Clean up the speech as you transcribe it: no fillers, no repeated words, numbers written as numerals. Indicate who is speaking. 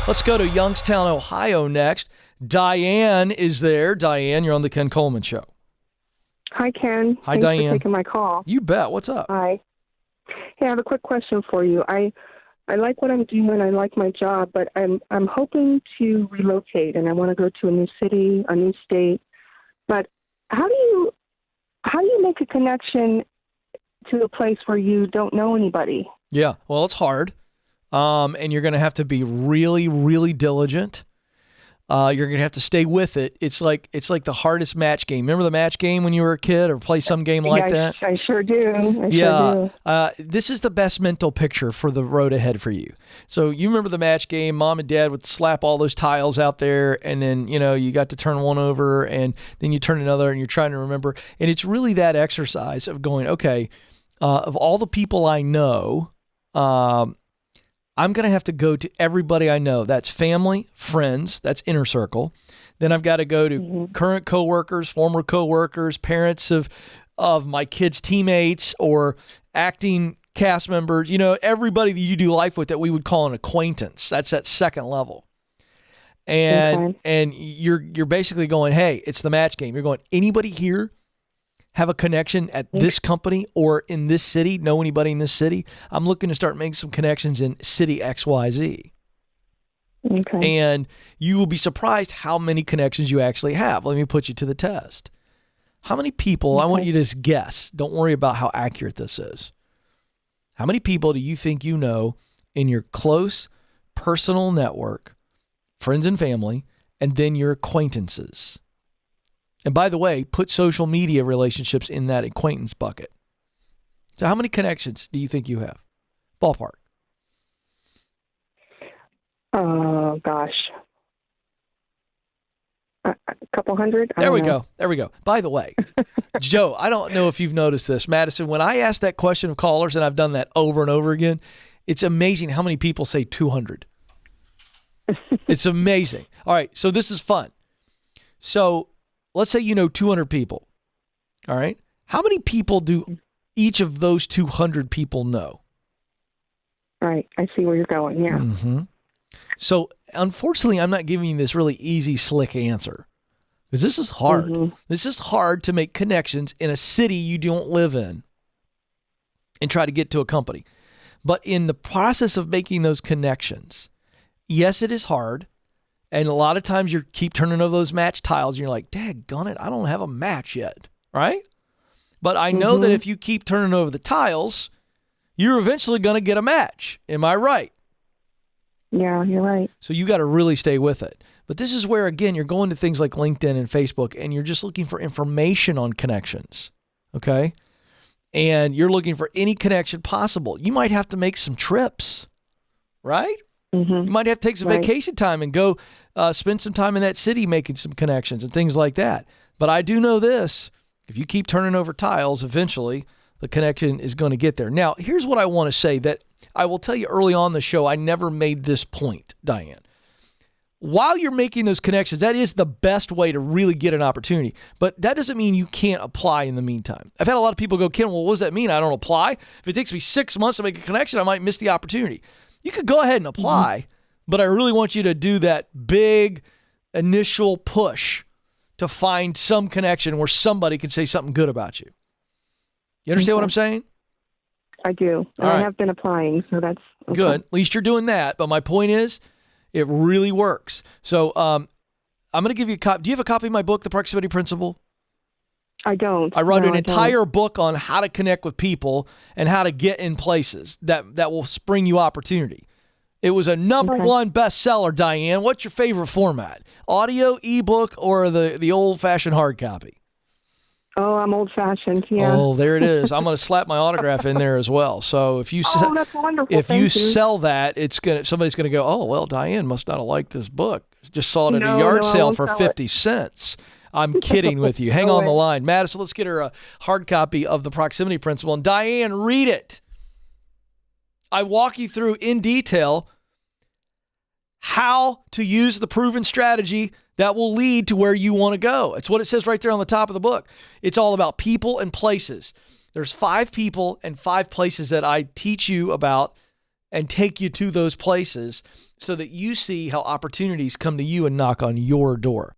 Speaker 1: Let's go to Youngstown, Ohio next. Diane is there. Diane, you're on the Ken Coleman Show.
Speaker 2: Hi, Ken.
Speaker 1: Hi,
Speaker 2: Thanks
Speaker 1: Diane.
Speaker 2: for taking my call.
Speaker 1: You bet. What's up?
Speaker 2: Hi. Hey, I have a quick question for you. I like what I'm doing. I like my job, but I'm hoping to relocate, and I want to go to a new city, a new state. But how do you make a connection to a place where you don't know anybody?
Speaker 1: Yeah, well, it's hard, and you're going to have to be really, really diligent. You're going to have to stay with it. It's like the hardest match game. Remember the match game when you were a kid, or play some game like that?
Speaker 2: I sure do.
Speaker 1: Yeah.
Speaker 2: Sure do.
Speaker 1: This is the best mental picture for the road ahead for you. So you remember the match game, mom and dad would slap all those tiles out there, and then, you got to turn one over, and then you turn another, and you're trying to remember. And it's really that exercise of going, okay, of all the people I know, I'm going to have to go to everybody I know. That's family, friends, that's inner circle. Then I've got to go to current coworkers, former coworkers, parents of my kids' teammates, or acting cast members, everybody that you do life with that we would call an acquaintance. That's that second level. And you're basically going, hey, it's the match game. You're going, anybody here have a connection at this company or in this city, know anybody in this city? I'm looking to start making some connections in city XYZ.
Speaker 2: Okay.
Speaker 1: And you will be surprised how many connections you actually have. Let me put you to the test. How many people, I want you to just guess, don't worry about how accurate this is. How many people do you think you know in your close personal network, friends and family, and then your acquaintances? And by the way, put social media relationships in that acquaintance bucket. So how many connections do you think you have? Ballpark.
Speaker 2: Oh, gosh. A couple hundred?
Speaker 1: There we go. By the way, Joe, I don't know if you've noticed this, Madison. When I ask that question of callers, and I've done that over and over again, it's amazing how many people say 200. It's amazing. All right, so this is fun. So let's say you know 200 people. All right. How many people do each of those 200 people know?
Speaker 2: Right. I see where you're going. Yeah.
Speaker 1: Mm-hmm. So unfortunately, I'm not giving you this really easy, slick answer, because this is hard. Mm-hmm. This is hard to make connections in a city you don't live in and try to get to a company. But in the process of making those connections, yes, it is hard. And a lot of times you keep turning over those match tiles and you're like, daggone it, I don't have a match yet, right? But I know that if you keep turning over the tiles, you're eventually going to get a match. Am I right?
Speaker 2: Yeah, you're right.
Speaker 1: So you got to really stay with it. But this is where, again, you're going to things like LinkedIn and Facebook, and you're just looking for information on connections, okay? And you're looking for any connection possible. You might have to make some trips, right? You might have to take some vacation time and go spend some time in that city making some connections and things like that. But I do know this. If you keep turning over tiles, eventually the connection is going to get there. Now, here's what I want to say that I will tell you early on in the show. I never made this point, Diane. While you're making those connections, that is the best way to really get an opportunity. But that doesn't mean you can't apply in the meantime. I've had a lot of people go, Ken, well, what does that mean? I don't apply. If it takes me 6 months to make a connection, I might miss the opportunity. You could go ahead and apply, but I really want you to do that big initial push to find some connection where somebody can say something good about you. You understand what I'm saying?
Speaker 2: I do. And I have been applying, so that's okay.
Speaker 1: Good. At least you're doing that. But my point is, it really works. So I'm going to give you a copy. Do you have a copy of my book, The Proximity Principle?
Speaker 2: I don't.
Speaker 1: I wrote an entire book on how to connect with people and how to get in places that will spring you opportunity. It was a number one bestseller, Diane. What's your favorite format? Audio, ebook, or the old-fashioned hard copy?
Speaker 2: Oh, I'm old-fashioned, yeah.
Speaker 1: Oh, there it is. I'm going to slap my autograph in there as well. So if you
Speaker 2: that's wonderful.
Speaker 1: If you sell that, somebody's going to go, oh, well, Diane must not have liked this book. Just saw it at a yard sale for 50 cents. I'm kidding with you. Hang on the line. Madison, let's get her a hard copy of The Proximity Principle. And Diane, read it. I walk you through in detail how to use the proven strategy that will lead to where you want to go. It's what it says right there on the top of the book. It's all about people and places. There's 5 people and 5 places that I teach you about and take you to those places so that you see how opportunities come to you and knock on your door.